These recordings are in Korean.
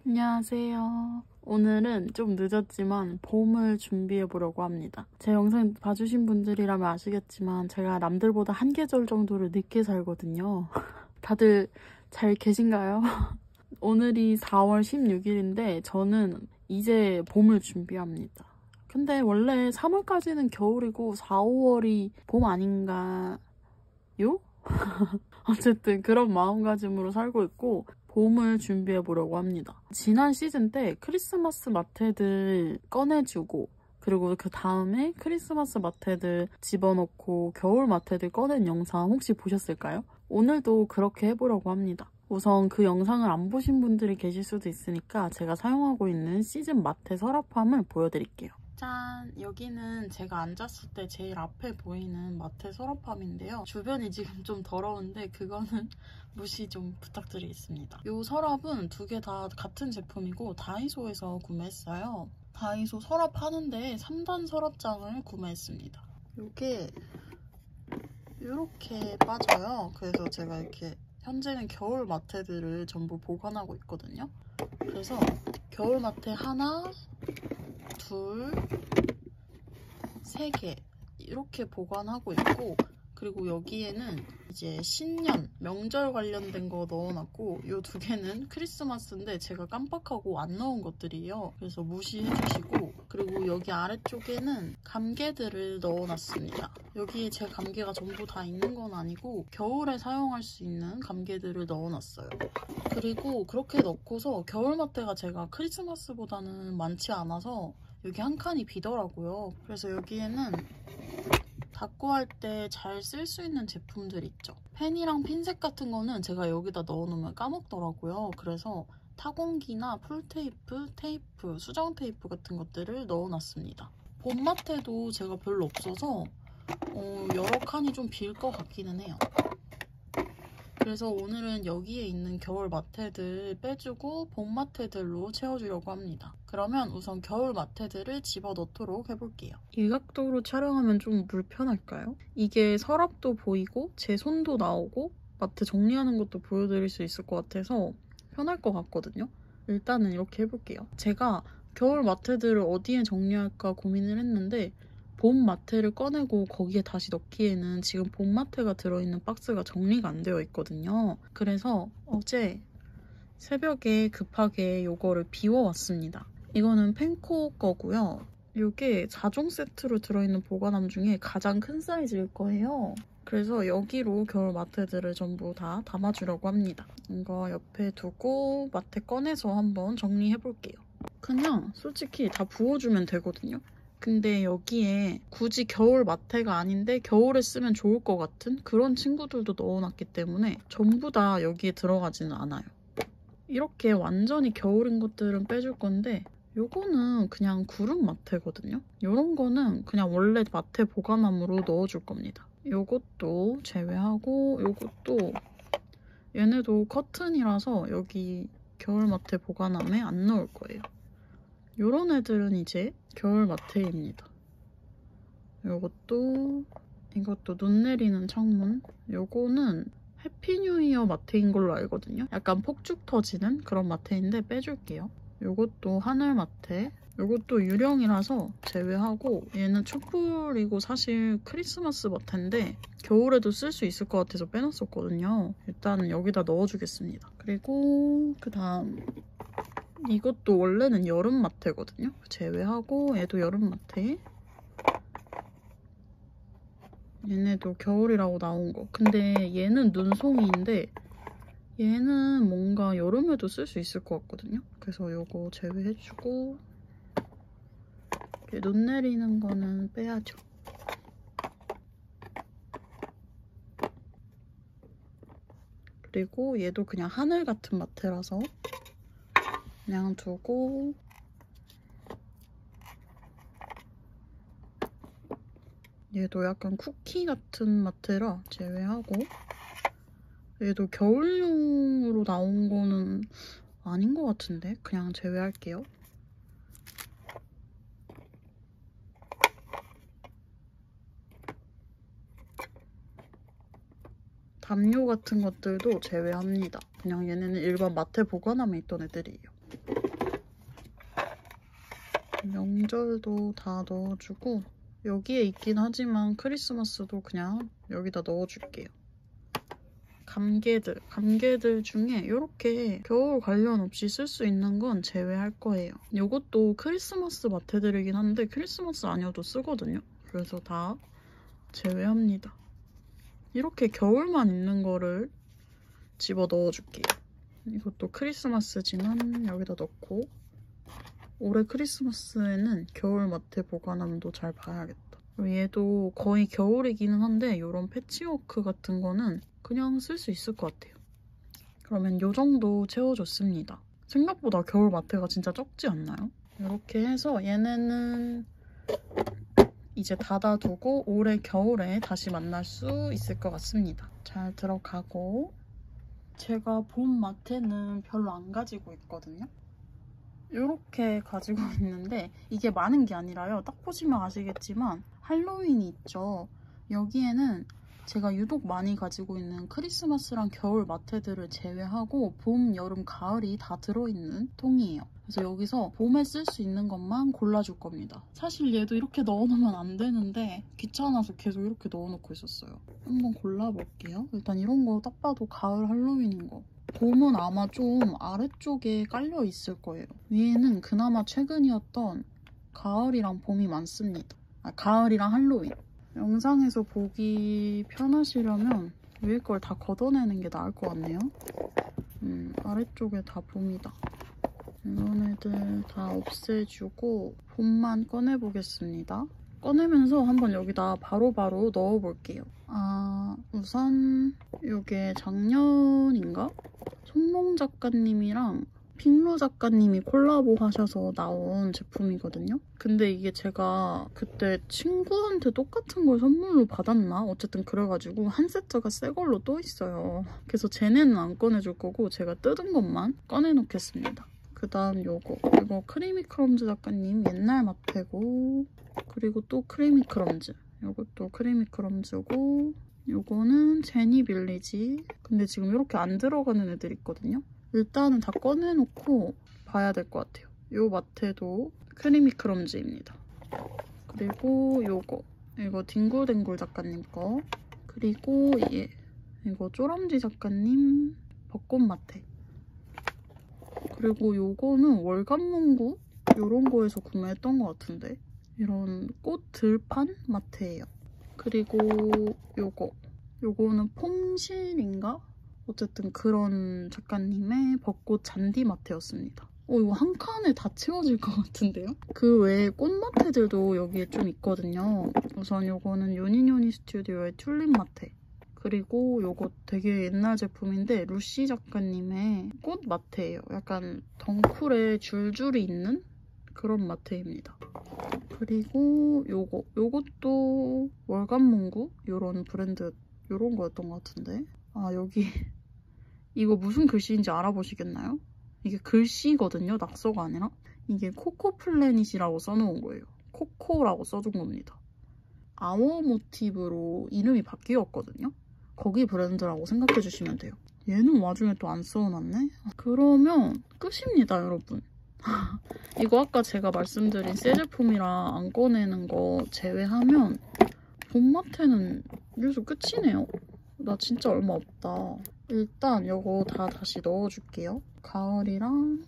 안녕하세요. 오늘은 좀 늦었지만 봄을 준비해보려고 합니다. 제 영상 봐주신 분들이라면 아시겠지만 제가 남들보다 한 계절 정도를 늦게 살거든요. 다들 잘 계신가요? 오늘이 4월 16일인데 저는 이제 봄을 준비합니다. 근데 원래 3월까지는 겨울이고 4, 5월이 봄 아닌가요? 어쨌든 그런 마음가짐으로 살고 있고 봄을 준비해보려고 합니다. 지난 시즌 때 크리스마스 마트들 꺼내주고 그리고 그 다음에 크리스마스 마트들 집어넣고 겨울 마트들 꺼낸 영상 혹시 보셨을까요? 오늘도 그렇게 해보려고 합니다. 우선 그 영상을 안 보신 분들이 계실 수도 있으니까 제가 사용하고 있는 시즌 마트 서랍함을 보여드릴게요. 짠! 여기는 제가 앉았을 때 제일 앞에 보이는 마트 서랍함인데요. 주변이 지금 좀 더러운데 그거는 무시 좀 부탁드리겠습니다. 이 서랍은 두 개 다 같은 제품이고 다이소에서 구매했어요. 다이소 서랍 하는데 3단 서랍장을 구매했습니다. 이게 이렇게 빠져요. 그래서 제가 이렇게 현재는 겨울 마트들을 전부 보관하고 있거든요. 그래서 겨울 마트 하나, 둘, 세 개 이렇게 보관하고 있고 그리고 여기에는 이제 신년, 명절 관련된 거 넣어놨고 이 두 개는 크리스마스인데 제가 깜빡하고 안 넣은 것들이에요. 그래서 무시해주시고 그리고 여기 아래쪽에는 감개들을 넣어놨습니다. 여기에 제 감개가 전부 다 있는 건 아니고 겨울에 사용할 수 있는 감개들을 넣어놨어요. 그리고 그렇게 넣고서 겨울마트가 제가 크리스마스보다는 많지 않아서 여기 한 칸이 비더라고요. 그래서 여기에는 닦고 할 때 잘 쓸 수 있는 제품들 있죠. 펜이랑 핀셋 같은 거는 제가 여기다 넣어놓으면 까먹더라고요. 그래서 타공기나 풀테이프, 테이프, 수정 테이프 같은 것들을 넣어놨습니다. 봄마트도 제가 별로 없어서 여러 칸이 좀 빌 것 같기는 해요. 그래서 오늘은 여기에 있는 겨울 마테들 빼주고 봄 마테들로 채워주려고 합니다. 그러면 우선 겨울 마테들을 집어넣도록 해볼게요. 일각도로 촬영하면 좀 불편할까요? 이게 서랍도 보이고 제 손도 나오고 마트 정리하는 것도 보여드릴 수 있을 것 같아서 편할 것 같거든요. 일단은 이렇게 해볼게요. 제가 겨울 마테들을 어디에 정리할까 고민을 했는데 봄 마테를 꺼내고 거기에 다시 넣기에는 지금 봄 마테가 들어있는 박스가 정리가 안 되어 있거든요. 그래서 어제 새벽에 급하게 이거를 비워왔습니다. 이거는 펜코 거고요. 이게 4종 세트로 들어있는 보관함 중에 가장 큰 사이즈일 거예요. 그래서 여기로 겨울 마테들을 전부 다 담아주려고 합니다. 이거 옆에 두고 마테 꺼내서 한번 정리해볼게요. 그냥 솔직히 다 부어주면 되거든요. 근데 여기에 굳이 겨울 마테가 아닌데 겨울에 쓰면 좋을 것 같은 그런 친구들도 넣어놨기 때문에 전부 다 여기에 들어가지는 않아요. 이렇게 완전히 겨울인 것들은 빼줄 건데 요거는 그냥 구름 마테거든요. 요런 거는 그냥 원래 마테 보관함으로 넣어줄 겁니다. 요것도 제외하고 요것도 얘네도 커튼이라서 여기 겨울 마테 보관함에 안 넣을 거예요. 요런 애들은 이제 겨울 마테입니다. 이것도 눈 내리는 창문. 요거는 해피 뉴 이어 마테인 걸로 알거든요. 약간 폭죽 터지는 그런 마테인데 빼줄게요. 요것도 하늘 마테. 요것도 유령이라서 제외하고 얘는 촛불이고 사실 크리스마스 마테인데 겨울에도 쓸 수 있을 것 같아서 빼놨었거든요. 일단 여기다 넣어주겠습니다. 그리고 그 다음 이것도 원래는 여름 마테거든요. 제외하고 얘도 여름 마테. 얘네도 겨울이라고 나온 거. 근데 얘는 눈송이인데 얘는 뭔가 여름에도 쓸 수 있을 것 같거든요. 그래서 요거 제외해주고 눈 내리는 거는 빼야죠. 그리고 얘도 그냥 하늘 같은 마테라서 그냥 두고 얘도 약간 쿠키 같은 마테라 제외하고 얘도 겨울용으로 나온 거는 아닌 것 같은데 그냥 제외할게요. 담요 같은 것들도 제외합니다. 그냥 얘네는 일반 마테 보관함에 있던 애들이에요. 명절도 다 넣어주고 여기에 있긴 하지만 크리스마스도 그냥 여기다 넣어줄게요. 감개들 중에 이렇게 겨울 관련 없이 쓸 수 있는 건 제외할 거예요. 이것도 크리스마스 마테들이긴 한데 크리스마스 아니어도 쓰거든요. 그래서 다 제외합니다. 이렇게 겨울만 있는 거를 집어 넣어줄게요. 이것도 크리스마스지만 여기다 넣고 올해 크리스마스에는 겨울 마테 보관함도 잘 봐야겠다. 얘도 거의 겨울이기는 한데 이런 패치워크 같은 거는 그냥 쓸 수 있을 것 같아요. 그러면 이 정도 채워줬습니다. 생각보다 겨울 마테가 진짜 적지 않나요? 이렇게 해서 얘네는 이제 닫아두고 올해 겨울에 다시 만날 수 있을 것 같습니다. 잘 들어가고 제가 봄 마테는 별로 안 가지고 있거든요. 이렇게 가지고 있는데 이게 많은 게 아니라요. 딱 보시면 아시겠지만 할로윈이 있죠. 여기에는 제가 유독 많이 가지고 있는 크리스마스랑 겨울 마테들을 제외하고 봄, 여름, 가을이 다 들어있는 통이에요. 그래서 여기서 봄에 쓸 수 있는 것만 골라줄 겁니다. 사실 얘도 이렇게 넣어놓으면 안 되는데 귀찮아서 계속 이렇게 넣어놓고 있었어요. 한번 골라볼게요. 일단 이런 거 딱 봐도 가을 할로윈인 거. 봄은 아마 좀 아래쪽에 깔려 있을 거예요. 위에는 그나마 최근이었던 가을이랑 봄이 많습니다. 가을이랑 할로윈. 영상에서 보기 편하시려면 위에 걸 다 걷어내는 게 나을 것 같네요. 아래쪽에 다 봄이다. 이런 애들 다 없애주고 봄만 꺼내보겠습니다. 꺼내면서 한번 여기다 바로바로 넣어볼게요. 우선 이게 작년인가? 손몽 작가님이랑 핑루 작가님이 콜라보 하셔서 나온 제품이거든요. 근데 이게 제가 그때 친구한테 똑같은 걸 선물로 받았나? 어쨌든 그래가지고 한 세트가 새 걸로 또 있어요. 그래서 쟤네는 안 꺼내줄 거고 제가 뜯은 것만 꺼내놓겠습니다. 그 다음 이거 크리미 크럼즈 작가님 옛날 마테고 그리고 또 크리미 크럼즈 이것도 크리미 크럼즈고 요거는 제니 빌리지. 근데 지금 이렇게 안 들어가는 애들 있거든요. 일단은 다 꺼내놓고 봐야 될 것 같아요. 요 마테도 크리미 크럼즈입니다. 그리고 이거 딩굴댕굴 작가님 거. 그리고 이거 쪼람쥐 작가님 벚꽃 마테. 그리고 요거는 월간문구 요런 거에서 구매했던 것 같은데 이런 꽃 들판 마테예요. 그리고 요거는 폼실인가? 어쨌든 그런 작가님의 벚꽃 잔디 마테였습니다. 이거 한 칸에 다 채워질 것 같은데요? 그 외에 꽃 마테들도 여기에 좀 있거든요. 우선 요거는 요니요니 스튜디오의 튤립 마테. 그리고 요거 되게 옛날 제품인데 루시 작가님의 꽃 마테예요. 약간 덩쿨에 줄줄이 있는 그런 마테입니다. 그리고 요것도 월간문구 요런 브랜드 요런 거였던 것 같은데 여기 이거 무슨 글씨인지 알아보시겠나요? 이게 글씨거든요. 낙서가 아니라 이게 코코 플래닛이라고 써놓은 거예요. 코코라고 써준 겁니다. 아워 모티브로 이름이 바뀌었거든요. 거기 브랜드라고 생각해주시면 돼요. 얘는 와중에 또 안 써놨네? 그러면 끝입니다, 여러분. 이거 아까 제가 말씀드린 새 제품이라 안 꺼내는 거 제외하면 봄마테는 여기서 끝이네요. 나 진짜 얼마 없다. 일단 이거 다 다시 넣어줄게요. 가을이랑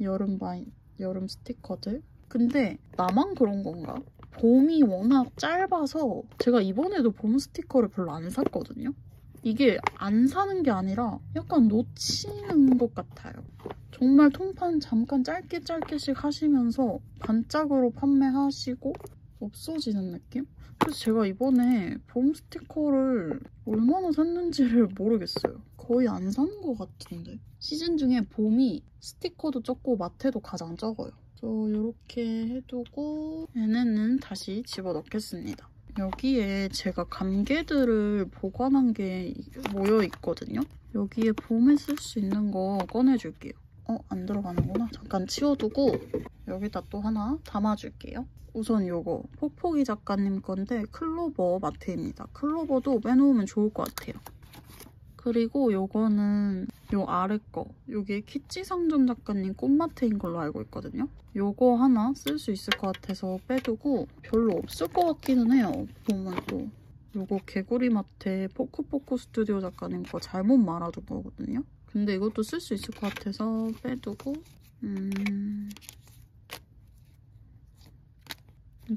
여름 스티커들. 근데 나만 그런 건가? 봄이 워낙 짧아서 제가 이번에도 봄 스티커를 별로 안 샀거든요. 이게 안 사는 게 아니라 약간 놓치는 것 같아요. 정말 통판 잠깐 짧게씩 하시면서 반짝으로 판매하시고 없어지는 느낌? 그래서 제가 이번에 봄 스티커를 얼마나 샀는지를 모르겠어요. 거의 안 산 것 같은데. 시즌 중에 봄이 스티커도 적고 마테도 가장 적어요. 이렇게 해두고 얘네는 다시 집어넣겠습니다. 여기에 제가 감개들을 보관한 게 모여있거든요. 여기에 봄에 쓸 수 있는 거 꺼내줄게요. 안 들어가는구나. 잠깐 치워두고 여기다 또 하나 담아줄게요. 우선 요거 폭포기 작가님 건데 클로버 마테입니다. 클로버도 빼놓으면 좋을 것 같아요. 그리고 요거는 요 아래 거. 요게 키치상전 작가님 꽃마테인 걸로 알고 있거든요. 요거 하나 쓸 수 있을 것 같아서 빼두고 별로 없을 것 같기는 해요. 보면 또. 요거 개구리 마테 포크포크 스튜디오 작가님 거 잘못 말아둔 거거든요. 근데 이것도 쓸 수 있을 것 같아서 빼두고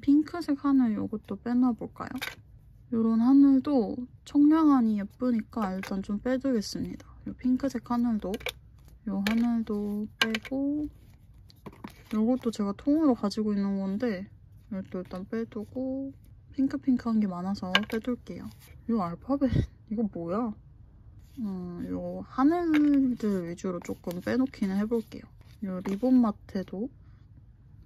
핑크색 하늘 요것도 빼놔볼까요? 요런 하늘도 청량하니 예쁘니까 일단 좀 빼두겠습니다. 요 핑크색 하늘도 요 하늘도 빼고 요것도 제가 통으로 가지고 있는 건데 이것도 일단 빼두고 핑크핑크한 게 많아서 빼둘게요. 요 알파벳 이거 뭐야? 요 하늘들 위주로 조금 빼놓기는 해볼게요. 요 리본 마테도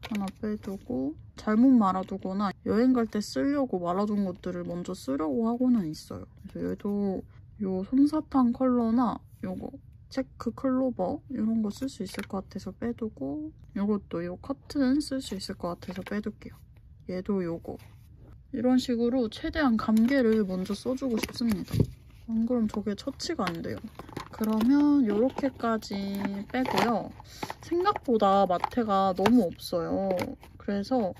하나 빼두고 잘못 말아두거나 여행 갈 때 쓰려고 말아둔 것들을 먼저 쓰려고 하고는 있어요. 그래서 얘도 요 솜사탕 컬러나 요거 체크 클로버 이런 거 쓸 수 있을 것 같아서 빼두고 요것도 요 커튼 쓸 수 있을 것 같아서 빼둘게요. 얘도 요거 이런 식으로 최대한 감개를 먼저 써주고 싶습니다. 안 그럼 저게 처치가 안 돼요. 그러면 요렇게까지 빼고요. 생각보다 마테가 너무 없어요. 그래서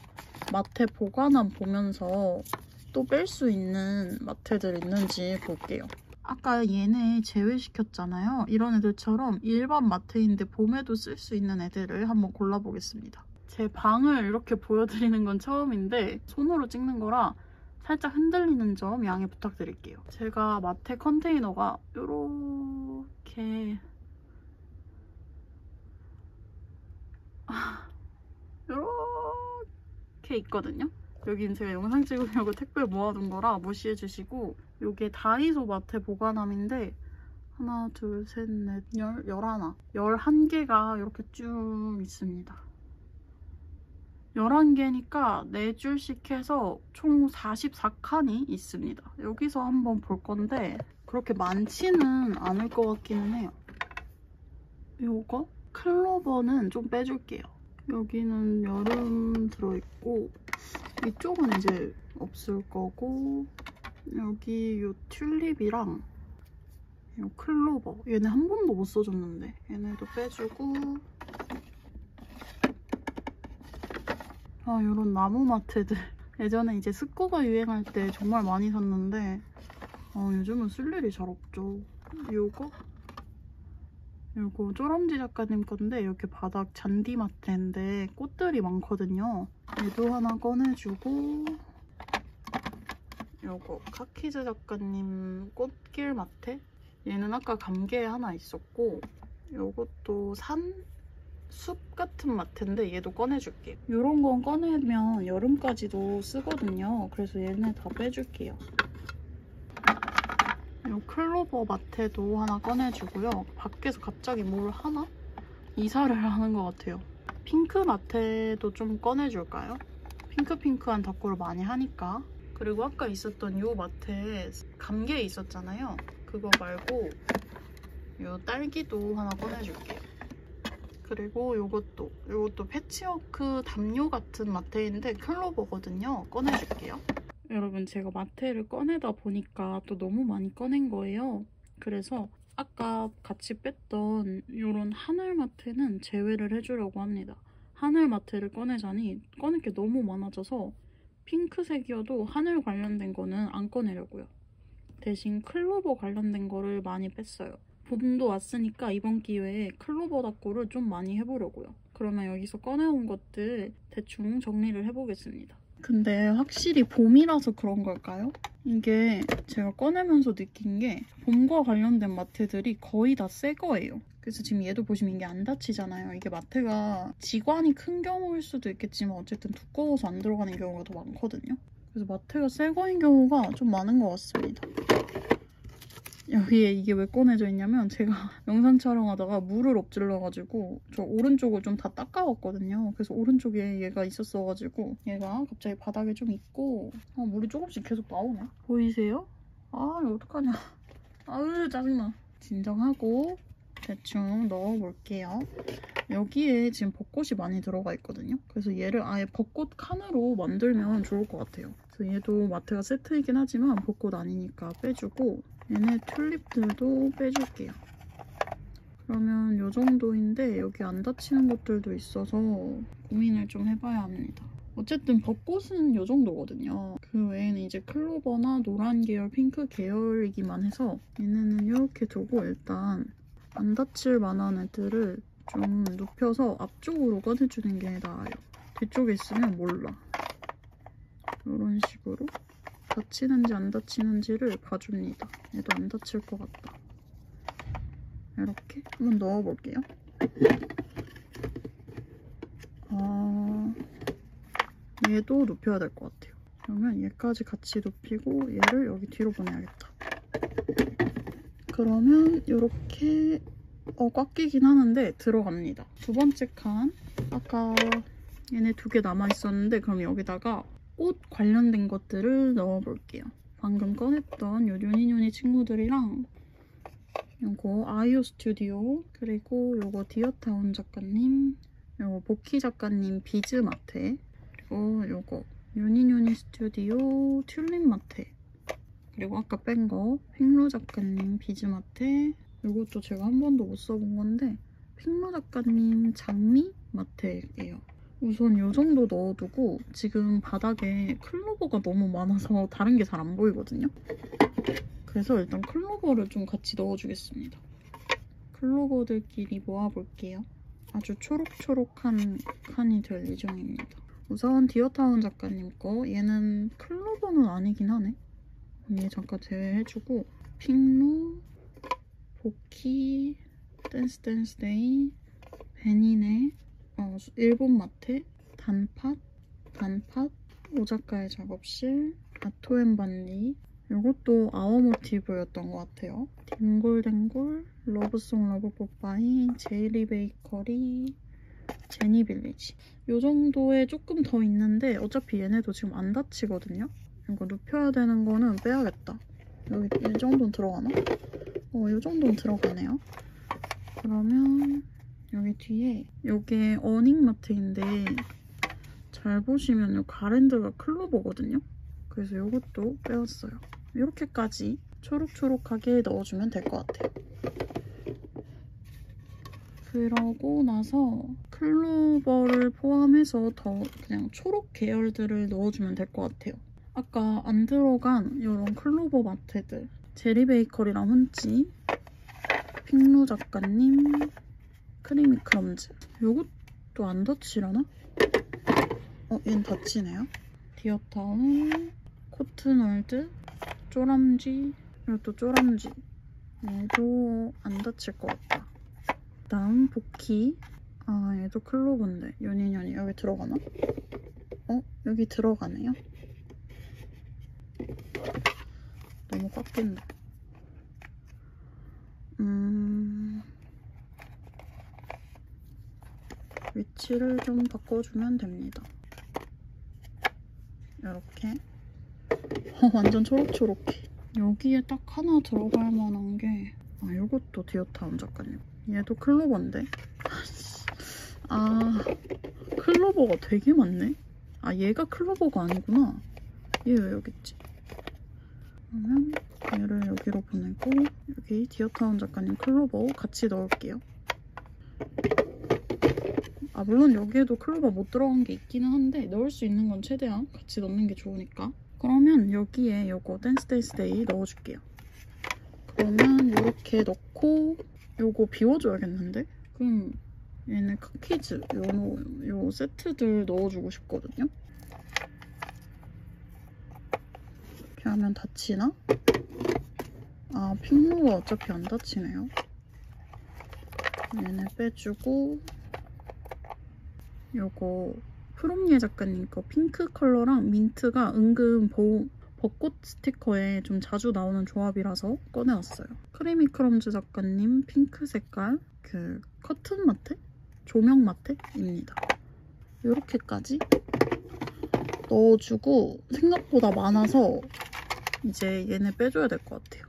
마테 보관함 보면서 또 뺄 수 있는 마테들 있는지 볼게요. 아까 얘네 제외시켰잖아요. 이런 애들처럼 일반 마테인데 봄에도 쓸 수 있는 애들을 한번 골라보겠습니다. 제 방을 이렇게 보여드리는 건 처음인데 손으로 찍는 거라 살짝 흔들리는 점 양해 부탁드릴게요. 제가 마테 컨테이너가 요렇게 요렇게 있거든요. 여긴 제가 영상 찍으려고 택배 모아둔 거라 무시해주시고 요게 다이소 마테 보관함인데 하나, 둘, 셋, 넷, 11개가 이렇게 쭉 있습니다. 11개니까 4줄씩 해서 총 44칸이 있습니다. 여기서 한번 볼 건데 그렇게 많지는 않을 것 같기는 해요. 요거? 클로버는 좀 빼줄게요. 여기는 여름 들어있고 이쪽은 이제 없을 거고 여기 요 튤립이랑 요 클로버 얘네 한 번도 못 써줬는데 얘네도 빼주고 요런 나무 마테들 예전에 이제 스코가 유행할 때 정말 많이 샀는데 요즘은 쓸 일이 잘 없죠. 요거 쪼람지 작가님 건데 이렇게 바닥 잔디 마테인데 꽃들이 많거든요. 얘도 하나 꺼내주고 요거 카키즈 작가님 꽃길 마테 얘는 아까 감개에 하나 있었고 요것도 숲 같은 마테인데 얘도 꺼내줄게요. 이런 건 꺼내면 여름까지도 쓰거든요. 그래서 얘네 다 빼줄게요. 이 클로버 마테도 하나 꺼내주고요. 밖에서 갑자기 뭘 하나? 이사를 하는 것 같아요. 핑크 마테도 좀 꺼내줄까요? 핑크핑크한 덧구를 많이 하니까. 그리고 아까 있었던 이 마테 감개 있었잖아요. 그거 말고 이 딸기도 하나 꺼내줄게요. 그리고 요것도 패치워크 담요 같은 마테인데 클로버거든요. 꺼내줄게요. 여러분 제가 마테를 꺼내다 보니까 또 너무 많이 꺼낸 거예요. 그래서 아까 같이 뺐던 요런 하늘 마테는 제외를 해주려고 합니다. 하늘 마테를 꺼내자니 꺼낼 게 너무 많아져서 핑크색이어도 하늘 관련된 거는 안 꺼내려고요. 대신 클로버 관련된 거를 많이 뺐어요. 봄도 왔으니까 이번 기회에 클로버 닫고를 좀 많이 해보려고요. 그러면 여기서 꺼내온 것들 대충 정리를 해보겠습니다. 근데 확실히 봄이라서 그런 걸까요? 이게 제가 꺼내면서 느낀 게 봄과 관련된 마테들이 거의 다 새 거예요. 그래서 지금 얘도 보시면 이게 안 닫히잖아요. 이게 마테가 지관이 큰 경우일 수도 있겠지만 어쨌든 두꺼워서 안 들어가는 경우가 더 많거든요. 그래서 마테가 새 거인 경우가 좀 많은 것 같습니다. 여기에 이게 왜 꺼내져 있냐면 제가 영상 촬영하다가 물을 엎질러가지고 저 오른쪽을 좀 다 닦아왔거든요. 그래서 오른쪽에 얘가 있었어가지고 얘가 갑자기 바닥에 좀 있고 물이 조금씩 계속 나오네. 보이세요? 이거 어떡하냐. 아유 짜증나. 진정하고 대충 넣어볼게요. 여기에 지금 벚꽃이 많이 들어가 있거든요. 그래서 얘를 아예 벚꽃 칸으로 만들면 좋을 것 같아요. 그래서 얘도 마테가 세트이긴 하지만 벚꽃 아니니까 빼주고 얘네 튤립들도 빼줄게요. 그러면 이 정도인데 여기 안 닫히는 것들도 있어서 고민을 좀 해봐야 합니다. 어쨌든 벚꽃은 이 정도거든요. 그 외에는 이제 클로버나 노란 계열, 핑크 계열이기만 해서 얘네는 이렇게 두고 일단 안 닫힐 만한 애들을 좀 눕혀서 앞쪽으로 꺼내주는 게 나아요. 뒤쪽에 있으면 몰라. 이런 식으로 닫히는지 안 닫히는지를 봐줍니다. 얘도 안 닫힐 것 같다. 이렇게 한번 넣어볼게요. 얘도 눕혀야 될 것 같아요. 그러면 얘까지 같이 눕히고 얘를 여기 뒤로 보내야겠다. 그러면 이렇게 꽉 끼긴 하는데 들어갑니다. 두 번째 칸, 아까 얘네 2개 남아있었는데 그럼 여기다가 꽃 관련된 것들을 넣어볼게요. 방금 꺼냈던 요 요니요니 친구들이랑 요거 아이오 스튜디오, 그리고 요거 디어타운 작가님, 요거 보키 작가님 비즈 마테, 그리고 요거 요니요니 스튜디오 튤립 마테, 그리고 아까 뺀 거 핑로 작가님 비즈 마테, 요것도 제가 한 번도 못 써본 건데 핑로 작가님 장미 마테예요. 우선 요 정도 넣어두고 지금 바닥에 클로버가 너무 많아서 다른 게 잘 안 보이거든요. 그래서 일단 클로버를 좀 같이 넣어주겠습니다. 클로버들끼리 모아볼게요. 아주 초록초록한 칸이 될 예정입니다. 우선 디어타운 작가님 거, 얘는 클로버는 아니긴 하네. 얘 잠깐 제외해주고 핑루, 보키, 댄스데이, 베니네, 일본 마테, 단팥, 오작가의 작업실, 아토앤반리, 이것도 아워 모티브였던 것 같아요. 뒹굴뒹굴, 러브송 러브뽀빠이, 제이리 베이커리, 제니빌리지. 이 정도에 조금 더 있는데 어차피 얘네도 지금 안 닫히거든요. 이거 눕혀야 되는 거는 빼야겠다. 여기 이 정도는 들어가나? 이 정도는 들어가네요. 그러면 여기 뒤에 이게 어닝마트인데 잘 보시면 이 가랜드가 클로버거든요. 그래서 이것도 빼왔어요. 이렇게까지 초록초록하게 넣어주면 될 것 같아요. 그러고 나서 클로버를 포함해서 더 그냥 초록 계열들을 넣어주면 될 것 같아요. 아까 안 들어간 이런 클로버 마테들, 제리 베이커리랑 훈치, 핑루 작가님, 크리미 크럼즈. 이것도 안 닫히려나? 얘는 닫히네요. 디어타운, 코튼월드, 쪼람쥐, 이것도 쪼람쥐. 얘도 안 닫힐 것 같다. 다음 보키. 얘도 클로버인데 연인연이 여기 들어가나? 여기 들어가네요. 너무 꽉 낀다. 위치를 좀 바꿔주면 됩니다. 이렇게. 완전 초록초록해. 여기에 딱 하나 들어갈 만한 게 이것도 디어타운 작가님. 얘도 클로버인데. 클로버가 되게 많네. 얘가 클로버가 아니구나. 얘 왜 여기 있지? 그러면 얘를 여기로 보내고 여기 디어타운 작가님 클로버 같이 넣을게요. 물론 여기에도 클로버 못 들어간 게 있기는 한데 넣을 수 있는 건 최대한 같이 넣는 게 좋으니까. 그러면 여기에 요거 댄스데이 넣어줄게요. 그러면 이렇게 넣고 요거 비워줘야겠는데? 그럼 얘네 쿠키즈 요 세트들 넣어주고 싶거든요. 이렇게 하면 닫히나? 핑로가 어차피 안 닫히네요. 얘네 빼주고 요거 프롬예 작가님 거 핑크 컬러랑 민트가 은근 벚꽃 스티커에 좀 자주 나오는 조합이라서 꺼내왔어요. 크리미 크럼즈 작가님 핑크 색깔 그 커튼 마테? 조명 마테입니다. 이렇게까지 넣어주고 생각보다 많아서 이제 얘네 빼줘야 될 것 같아요.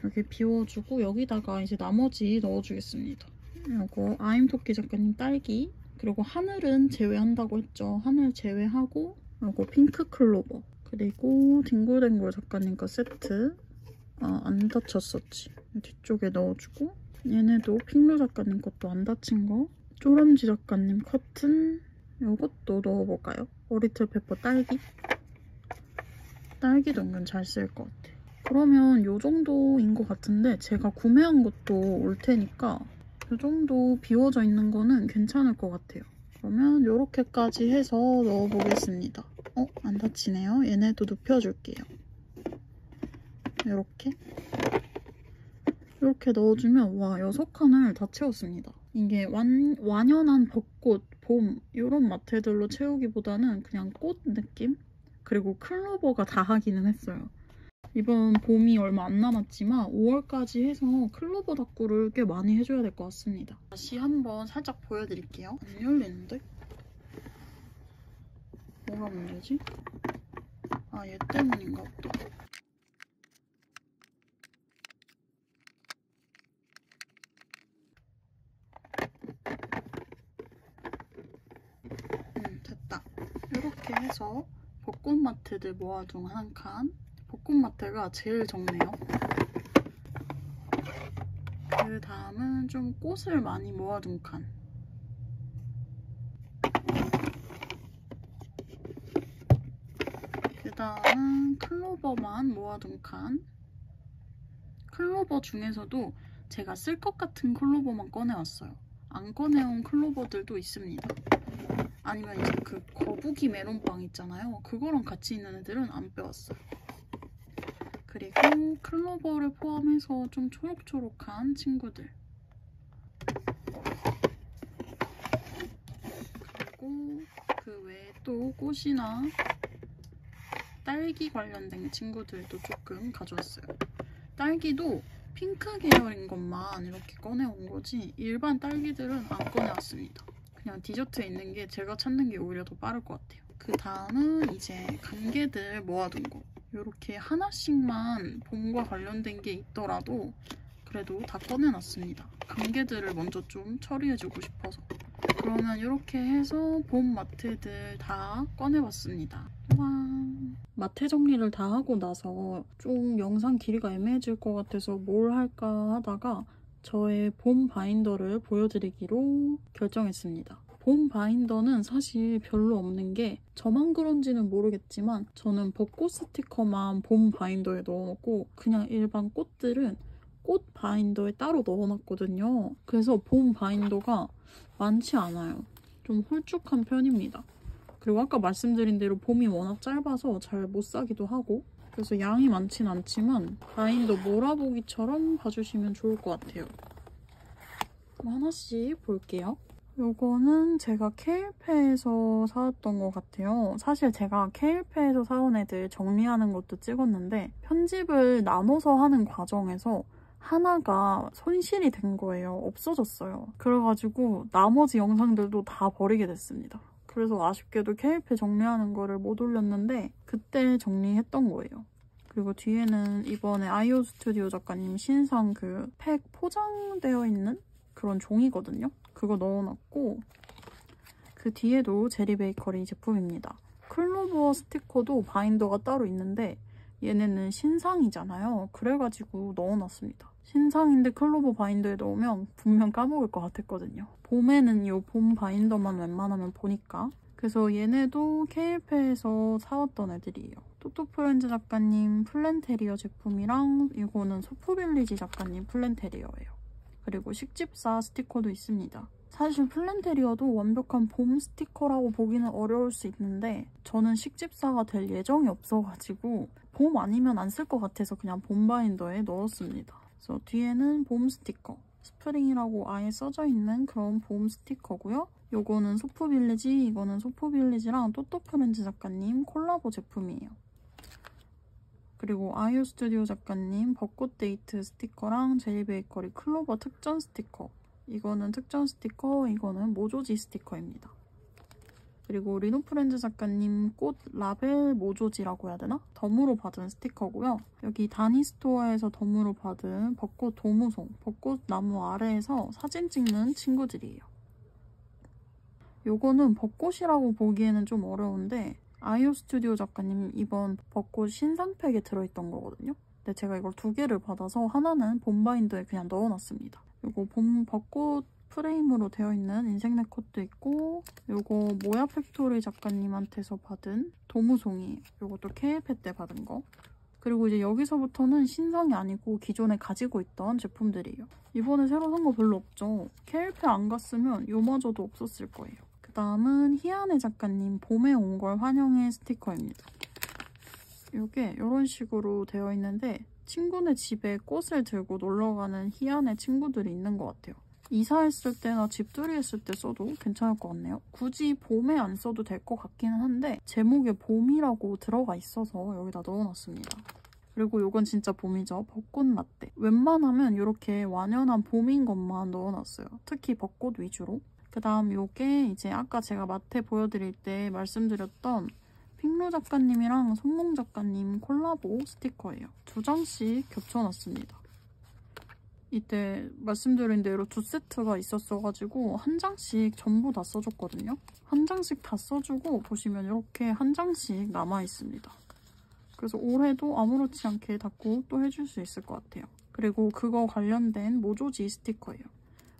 여기 비워주고 여기다가 이제 나머지 넣어주겠습니다. 이거 아임토끼 작가님 딸기, 그리고 하늘은 제외한다고 했죠. 하늘 제외하고 이거 핑크 클로버, 그리고 뒹굴뒹굴 작가님 거 세트, 안 다쳤었지. 뒤쪽에 넣어주고, 얘네도 핑루 작가님 것도 안 다친 거, 쪼람쥐 작가님 커튼, 요것도 넣어볼까요? 어리틀 페퍼 딸기? 딸기도 은근 잘 쓸 것 같아. 그러면 요 정도인 것 같은데 제가 구매한 것도 올 테니까 요 정도 비워져 있는 거는 괜찮을 것 같아요. 그러면 요렇게까지 해서 넣어보겠습니다. 안 다치네요. 얘네도 눕혀줄게요. 이렇게 넣어주면 와 6칸을 다 채웠습니다. 이게 완연한 벚꽃, 봄 이런 마테들로 채우기보다는 그냥 꽃 느낌? 그리고 클로버가 다 하기는 했어요. 이번 봄이 얼마 안 남았지만 5월까지 해서 클로버 닦구를 꽤 많이 해줘야 될 것 같습니다. 다시 한번 살짝 보여드릴게요. 안 열리는데? 뭐가 문제지? 얘 때문인가 보다. 됐다. 이렇게 해서 벚꽃 마트들 모아둔 한 칸. 벚꽃 마트가 제일 적네요. 그 다음은 좀 꽃을 많이 모아둔 칸. 그 다음은 클로버만 모아둔 칸. 클로버 중에서도 제가 쓸 것 같은 클로버만 꺼내왔어요. 안 꺼내온 클로버들도 있습니다. 아니면 이제 그 거북이 메론빵 있잖아요. 그거랑 같이 있는 애들은 안 빼왔어요. 그리고 클로버를 포함해서 좀 초록초록한 친구들. 그리고 그 외에 또 꽃이나 딸기 관련된 친구들도 조금 가져왔어요. 딸기도 핑크 계열인 것만 이렇게 꺼내온 거지 일반 딸기들은 안 꺼내왔습니다. 그냥 디저트에 있는 게 제가 찾는 게 오히려 더 빠를 것 같아요. 그 다음은 이제 감개들 모아둔 거. 이렇게 하나씩만 봄과 관련된 게 있더라도 그래도 다 꺼내놨습니다. 감개들을 먼저 좀 처리해주고 싶어서. 그러면 이렇게 해서 봄 마트들 다 꺼내봤습니다. 와. 마트 정리를 다 하고 나서 좀 영상 길이가 애매해질 것 같아서 뭘 할까 하다가 저의 봄 바인더를 보여드리기로 결정했습니다. 봄 바인더는 사실 별로 없는 게 저만 그런지는 모르겠지만 저는 벚꽃 스티커만 봄 바인더에 넣어놓고 그냥 일반 꽃들은 꽃 바인더에 따로 넣어놨거든요. 그래서 봄 바인더가 많지 않아요. 좀 홀쭉한 편입니다. 그리고 아까 말씀드린 대로 봄이 워낙 짧아서 잘 못 사기도 하고 그래서 양이 많진 않지만 바인더 몰아보기처럼 봐주시면 좋을 것 같아요. 그럼 하나씩 볼게요. 요거는 제가 케일페에서 사왔던 것 같아요. 사실 제가 케일페에서 사온 애들 정리하는 것도 찍었는데 편집을 나눠서 하는 과정에서 하나가 손실이 된 거예요. 없어졌어요. 그래가지고 나머지 영상들도 다 버리게 됐습니다. 그래서 아쉽게도 케일페 정리하는 거를 못 올렸는데 그때 정리했던 거예요. 그리고 뒤에는 이번에 아이오 스튜디오 작가님 신상 그 팩 포장되어 있는 그런 종이거든요. 그거 넣어놨고 그 뒤에도 제리 베이커리 제품입니다. 클로버 스티커도 바인더가 따로 있는데 얘네는 신상이잖아요. 그래가지고 넣어놨습니다. 신상인데 클로버 바인더에 넣으면 분명 까먹을 것 같았거든요. 봄에는 이 봄 바인더만 웬만하면 보니까. 그래서 얘네도 케일페에서 사왔던 애들이에요. 또또프렌즈 작가님 플랜테리어 제품이랑 이거는 소프빌리지 작가님 플랜테리어예요. 그리고 식집사 스티커도 있습니다. 사실 플랜테리어도 완벽한 봄 스티커라고 보기는 어려울 수 있는데 저는 식집사가 될 예정이 없어가지고 봄 아니면 안 쓸 것 같아서 그냥 봄 바인더에 넣었습니다. 그래서 뒤에는 봄 스티커, 스프링이라고 아예 써져 있는 그런 봄 스티커고요. 요거는 소프빌리지, 이거는 소프빌리지랑 또또프렌즈 작가님 콜라보 제품이에요. 그리고 아이오 스튜디오 작가님 벚꽃 데이트 스티커랑 제리 베이커리 클로버 특전 스티커. 이거는 특전 스티커, 이거는 모조지 스티커입니다. 그리고 리노프렌즈 작가님 꽃 라벨 모조지라고 해야 되나? 덤으로 받은 스티커고요. 여기 다니스토어에서 덤으로 받은 벚꽃 도무송, 벚꽃 나무 아래에서 사진 찍는 친구들이에요. 요거는 벚꽃이라고 보기에는 좀 어려운데 아이오 스튜디오 작가님 이번 벚꽃 신상팩에 들어있던 거거든요. 근데 제가 이걸 2개를 받아서 하나는 봄 바인더에 그냥 넣어놨습니다. 이거 봄 벚꽃 프레임으로 되어 있는 인생 네컷도 있고, 이거 모야 팩토리 작가님한테서 받은 도무송이에요. 이것도 KFP 때 받은 거. 그리고 이제 여기서부터는 신상이 아니고 기존에 가지고 있던 제품들이에요. 이번에 새로 산 거 별로 없죠. KLP 안 갔으면 요마저도 없었을 거예요. 그 다음은 희한의 작가님 봄에 온 걸 환영해 스티커입니다. 이게 이런 식으로 되어 있는데 친구네 집에 꽃을 들고 놀러가는 희한의 친구들이 있는 것 같아요. 이사했을 때나 집들이 했을 때 써도 괜찮을 것 같네요. 굳이 봄에 안 써도 될 것 같기는 한데 제목에 봄이라고 들어가 있어서 여기다 넣어놨습니다. 그리고 이건 진짜 봄이죠. 벚꽃 라떼. 웬만하면 이렇게 완연한 봄인 것만 넣어놨어요. 특히 벚꽃 위주로. 그 다음 요게 이제 아까 제가 마테 보여드릴 때 말씀드렸던 핑로 작가님이랑 손몽 작가님 콜라보 스티커예요. 2장씩 겹쳐놨습니다. 이때 말씀드린 대로 2세트가 있었어가지고 1장씩 전부 다 써줬거든요. 1장씩 다 써주고 보시면 이렇게 1장씩 남아있습니다. 그래서 올해도 아무렇지 않게 닫고 또 해줄 수 있을 것 같아요. 그리고 그거 관련된 모조지 스티커예요.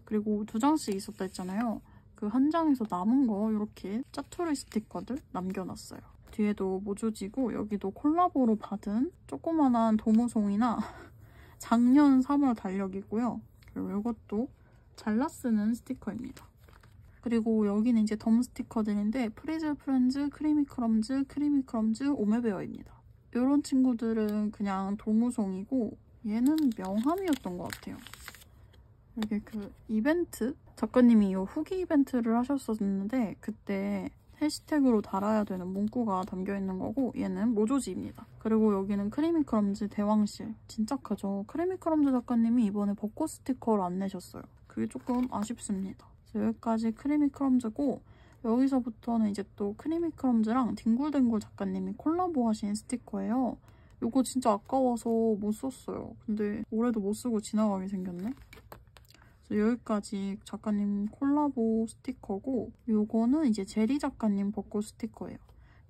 그리고 2장씩 있었다 했잖아요. 그 1장에서 남은 거 이렇게 짜투리 스티커들 남겨놨어요. 뒤에도 모조지고 여기도 콜라보로 받은 조그만한 도무송이나 작년 3월 달력이고요. 그리고 이것도 잘라 쓰는 스티커입니다. 그리고 여기는 이제 덤 스티커들인데 프리즐 프렌즈, 크리미 크럼즈, 오메베어입니다. 이런 친구들은 그냥 도무송이고 얘는 명함이었던 것 같아요. 이게 그 이벤트? 작가님이 이 후기 이벤트를 하셨었는데 그때 해시태그로 달아야 되는 문구가 담겨있는 거고 얘는 모조지입니다. 그리고 여기는 크리미 크럼즈 대왕실. 진짜 크죠? 크리미 크럼즈 작가님이 이번에 벚꽃 스티커를 안 내셨어요. 그게 조금 아쉽습니다. 그래서 여기까지 크리미 크럼즈고 여기서부터는 이제 또 크리미 크럼즈랑 뒹굴뒹굴 작가님이 콜라보 하신 스티커예요. 이거 진짜 아까워서 못 썼어요. 근데 올해도 못 쓰고 지나가게 생겼네. 여기까지 작가님 콜라보 스티커고 요거는 이제 제리 작가님 벚꽃 스티커예요.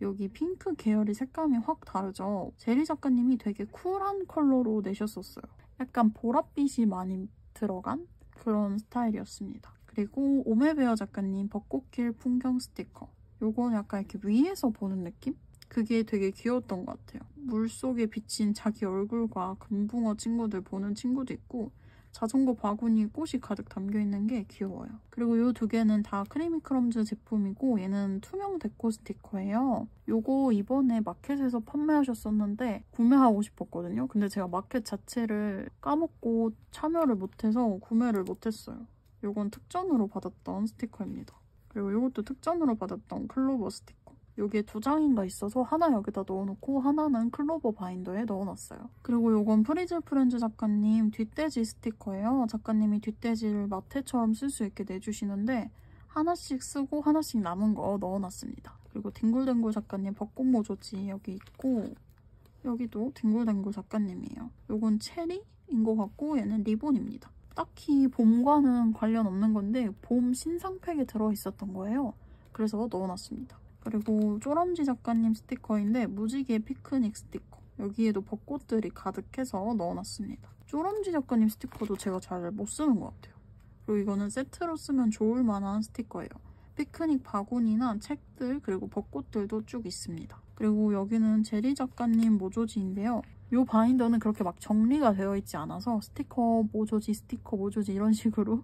여기 핑크 계열의 색감이 확 다르죠? 제리 작가님이 되게 쿨한 컬러로 내셨었어요. 약간 보랏빛이 많이 들어간 그런 스타일이었습니다. 그리고 오메베어 작가님 벚꽃길 풍경 스티커. 요건 약간 이렇게 위에서 보는 느낌? 그게 되게 귀여웠던 것 같아요. 물속에 비친 자기 얼굴과 금붕어 친구들 보는 친구도 있고 자전거 바구니에 꽃이 가득 담겨있는 게 귀여워요. 그리고 이 2개는 다 크리미 크럼즈 제품이고 얘는 투명 데코 스티커예요. 요거 이번에 마켓에서 판매하셨었는데 구매하고 싶었거든요. 근데 제가 마켓 자체를 까먹고 참여를 못해서 구매를 못했어요. 요건 특전으로 받았던 스티커입니다. 그리고 이것도 특전으로 받았던 클로버 스티커. 요게 2장인가 있어서 하나 여기다 넣어놓고 하나는 클로버 바인더에 넣어놨어요. 그리고 요건 프리즐 프렌즈 작가님 뒷돼지 스티커예요. 작가님이 뒷돼지를 마테처럼 쓸 수 있게 내주시는데 하나씩 쓰고 하나씩 남은 거 넣어놨습니다. 그리고 뒹굴뒹굴 작가님 벚꽃 모조지 여기 있고 여기도 뒹굴뒹굴 작가님이에요. 요건 체리인 것 같고 얘는 리본입니다. 딱히 봄과는 관련 없는 건데 봄 신상팩에 들어있었던 거예요. 그래서 넣어놨습니다. 그리고 쪼람쥐 작가님 스티커인데 무지개 피크닉 스티커. 여기에도 벚꽃들이 가득해서 넣어놨습니다. 쪼람쥐 작가님 스티커도 제가 잘 못 쓰는 것 같아요. 그리고 이거는 세트로 쓰면 좋을 만한 스티커예요. 피크닉 바구니나 책들 그리고 벚꽃들도 쭉 있습니다. 그리고 여기는 제리 작가님 모조지인데요. 이 바인더는 그렇게 막 정리가 되어 있지 않아서 스티커 모조지 이런 식으로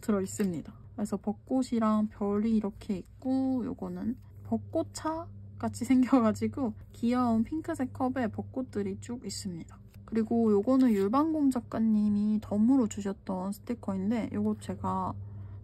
들어있습니다. 그래서 벚꽃이랑 별이 이렇게 있고 요거는 벚꽃차 같이 생겨가지고 귀여운 핑크색 컵에 벚꽃들이 쭉 있습니다. 그리고 요거는 율방공 작가님이 덤으로 주셨던 스티커인데 요거 제가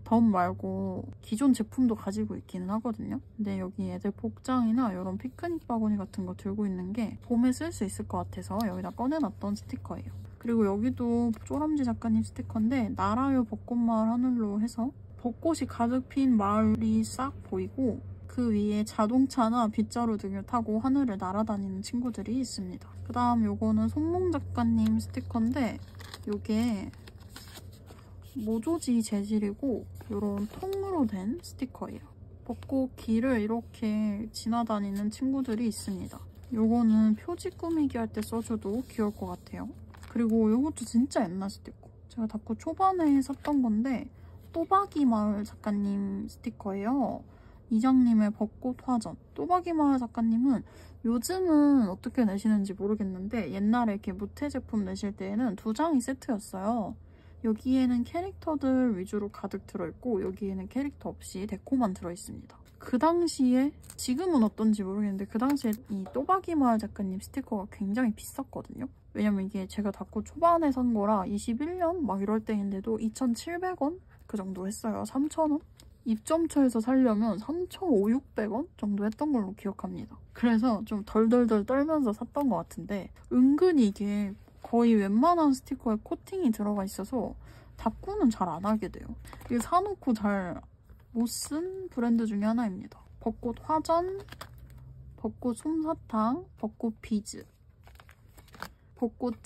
덤 말고 기존 제품도 가지고 있기는 하거든요. 근데 여기 애들 복장이나 이런 피크닉 바구니 같은 거 들고 있는 게 봄에 쓸 수 있을 것 같아서 여기다 꺼내놨던 스티커예요. 그리고 여기도 쪼람쥐 작가님 스티커인데 나라요 벚꽃마을 하늘로 해서 벚꽃이 가득 핀 마을이 싹 보이고 그 위에 자동차나 빗자루 등을 타고 하늘을 날아다니는 친구들이 있습니다. 그 다음 요거는 손몽 작가님 스티커인데 요게 모조지 재질이고 이런 통으로 된 스티커예요. 벚꽃 길을 이렇게 지나다니는 친구들이 있습니다. 요거는 표지 꾸미기 할 때 써줘도 귀여울 것 같아요. 그리고 요것도 진짜 옛날 스티커. 제가 다쿠 초반에 샀던 건데 또박이 마을 작가님 스티커예요. 이장님의 벚꽃 화전. 또박이 마을 작가님은 요즘은 어떻게 내시는지 모르겠는데 옛날에 이렇게 무태 제품 내실 때에는 2장이 세트였어요. 여기에는 캐릭터들 위주로 가득 들어있고 여기에는 캐릭터 없이 데코만 들어있습니다. 그 당시에, 지금은 어떤지 모르겠는데 그 당시에 이 또박이 마을 작가님 스티커가 굉장히 비쌌거든요. 왜냐면 이게 제가 다쿠 초반에 산 거라 21년 막 이럴 때인데도 2,700원? 그 정도 했어요. 3,000원? 입점처에서 사려면 3,500, 600원 정도 했던 걸로 기억합니다. 그래서 좀 덜덜덜 떨면서 샀던 것 같은데 은근히 이게 거의 웬만한 스티커에 코팅이 들어가 있어서 다쿠는 잘 안 하게 돼요. 이게 사놓고 잘 못 쓴 브랜드 중에 하나입니다. 벚꽃 화전, 벚꽃 솜사탕, 벚꽃 비즈, 벚꽃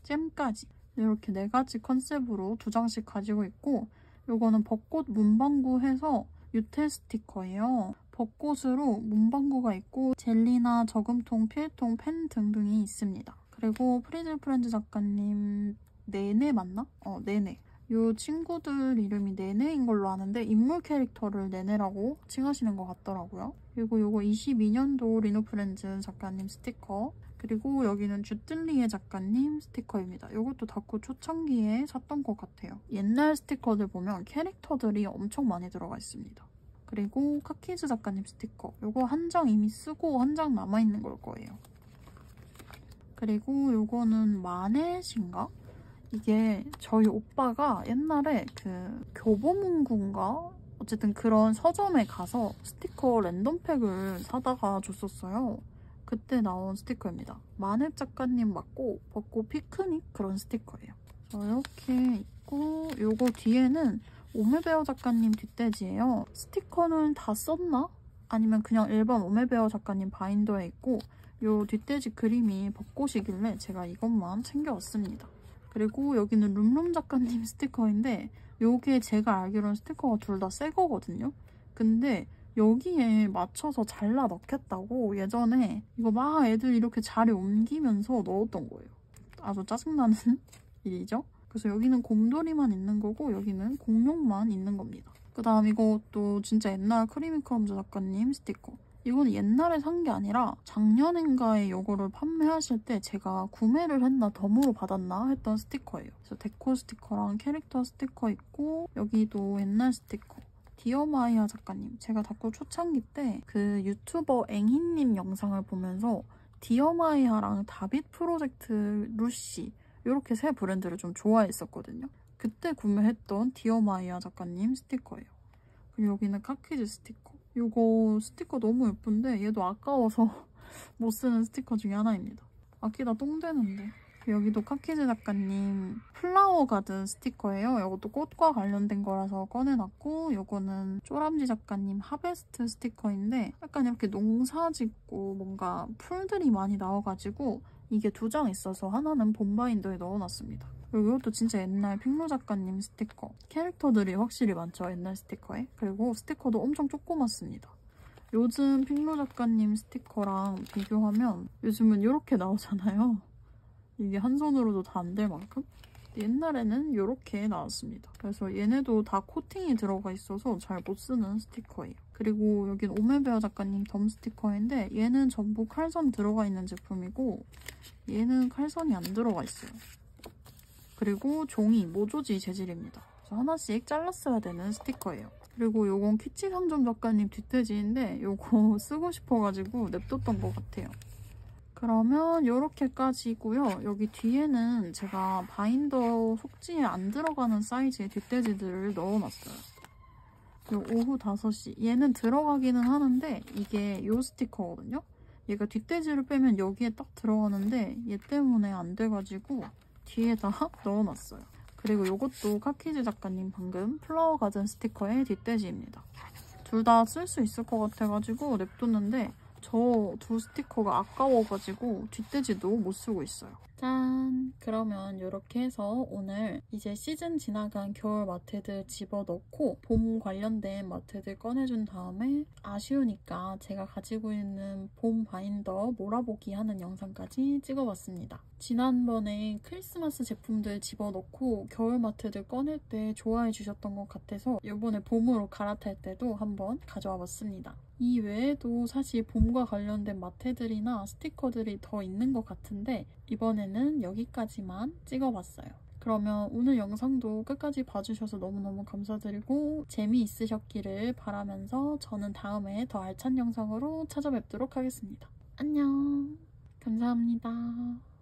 잼까지 이렇게 4가지 컨셉으로 2장씩 가지고 있고 요거는 벚꽃 문방구 해서 유태 스티커예요. 벚꽃으로 문방구가 있고 젤리나 저금통, 필통, 펜 등등이 있습니다. 그리고 프리즐 프렌즈 작가님 네네 맞나? 네네. 이 친구들 이름이 네네인 걸로 아는데 인물 캐릭터를 네네라고 칭하시는 것 같더라고요. 그리고 요거 22년도 리노 프렌즈 작가님 스티커. 그리고 여기는 주뜰리에 작가님 스티커입니다. 이것도 다쿠 초창기에 샀던 것 같아요. 옛날 스티커들 보면 캐릭터들이 엄청 많이 들어가 있습니다. 그리고 카키즈 작가님 스티커. 이거 한 장 이미 쓰고 한 장 남아있는 걸 거예요. 그리고 이거는 마넷인가? 이게 저희 오빠가 옛날에 그 교보문고인가? 어쨌든 그런 서점에 가서 스티커 랜덤팩을 사다가 줬었어요. 그때 나온 스티커입니다. 마넷 작가님 맞고 벚꽃 피크닉 그런 스티커예요. 이렇게 있고 요거 뒤에는 오메베어 작가님 뒷돼지예요. 스티커는 다 썼나? 아니면 그냥 일반 오메베어 작가님 바인더에 있고 요 뒷돼지 그림이 벚꽃이길래 제가 이것만 챙겨왔습니다. 그리고 여기는 룸룸 작가님 스티커인데 요게 제가 알기로는 스티커가 둘 다 새 거거든요. 근데 여기에 맞춰서 잘라 넣겠다고 예전에 이거 막 애들 이렇게 자리 옮기면서 넣었던 거예요. 아주 짜증나는 일이죠. 그래서 여기는 곰돌이만 있는 거고 여기는 공룡만 있는 겁니다. 그 다음 이것도 진짜 옛날 크리미크럼즈 작가님 스티커. 이건 옛날에 산 게 아니라 작년인가에 이거를 판매하실 때 제가 구매를 했나 덤으로 받았나 했던 스티커예요. 그래서 데코 스티커랑 캐릭터 스티커 있고 여기도 옛날 스티커. 디어마이아 작가님. 제가 다쿠 초창기 때 그 유튜버 앵희님 영상을 보면서 디어마이아랑 다빗 프로젝트 루시 이렇게 세 브랜드를 좀 좋아했었거든요. 그때 구매했던 디어마이아 작가님 스티커예요. 그리고 여기는 카키즈 스티커. 이거 스티커 너무 예쁜데 얘도 아까워서 못 쓰는 스티커 중에 하나입니다. 아끼다 똥 되는데. 여기도 카키즈 작가님 플라워 가든 스티커예요. 이것도 꽃과 관련된 거라서 꺼내놨고 이거는 쪼람지 작가님 하베스트 스티커인데 약간 이렇게 농사 짓고 뭔가 풀들이 많이 나와가지고 이게 2장 있어서 하나는 봄바인더에 넣어놨습니다. 그리고 이것도 진짜 옛날 핑로 작가님 스티커. 캐릭터들이 확실히 많죠, 옛날 스티커에. 그리고 스티커도 엄청 조그맣습니다. 요즘 핑로 작가님 스티커랑 비교하면 요즘은 이렇게 나오잖아요. 이게 한 손으로도 다 안 될 만큼? 옛날에는 이렇게 나왔습니다. 그래서 얘네도 다 코팅이 들어가 있어서 잘 못 쓰는 스티커예요. 그리고 여긴 오메베어 작가님 덤 스티커인데 얘는 전부 칼선 들어가 있는 제품이고 얘는 칼선이 안 들어가 있어요. 그리고 종이 모조지 재질입니다. 그래서 하나씩 잘랐어야 되는 스티커예요. 그리고 요건 키치 상점 작가님 뒷돼지인데 요거 쓰고 싶어가지고 냅뒀던 것 같아요. 그러면 요렇게까지고요. 여기 뒤에는 제가 바인더 속지에 안 들어가는 사이즈의 뒷돼지들을 넣어놨어요. 그리고 오후 5시. 얘는 들어가기는 하는데 이게 요 스티커거든요. 얘가 뒷돼지를 빼면 여기에 딱 들어가는데 얘 때문에 안 돼가지고 뒤에다 넣어놨어요. 그리고 요것도 카키즈 작가님 방금 플라워 가든 스티커의 뒷돼지입니다. 둘 다 쓸 수 있을 것 같아가지고 냅뒀는데 저 2 스티커가 아까워가지고 뒷돼지도 못 쓰고 있어요. 짠! 그러면 이렇게 해서 오늘 이제 시즌 지나간 겨울 마트들 집어넣고 봄 관련된 마트들 꺼내준 다음에 아쉬우니까 제가 가지고 있는 봄 바인더 몰아보기 하는 영상까지 찍어봤습니다. 지난번에 크리스마스 제품들 집어넣고 겨울 마트들 꺼낼 때 좋아해 주셨던 것 같아서 이번에 봄으로 갈아탈 때도 한번 가져와 봤습니다. 이 외에도 사실 봄과 관련된 마트들이나 스티커들이 더 있는 것 같은데 이번에는 여기까지만 찍어봤어요. 그러면 오늘 영상도 끝까지 봐주셔서 너무너무 감사드리고 재미있으셨기를 바라면서 저는 다음에 더 알찬 영상으로 찾아뵙도록 하겠습니다. 안녕! 감사합니다.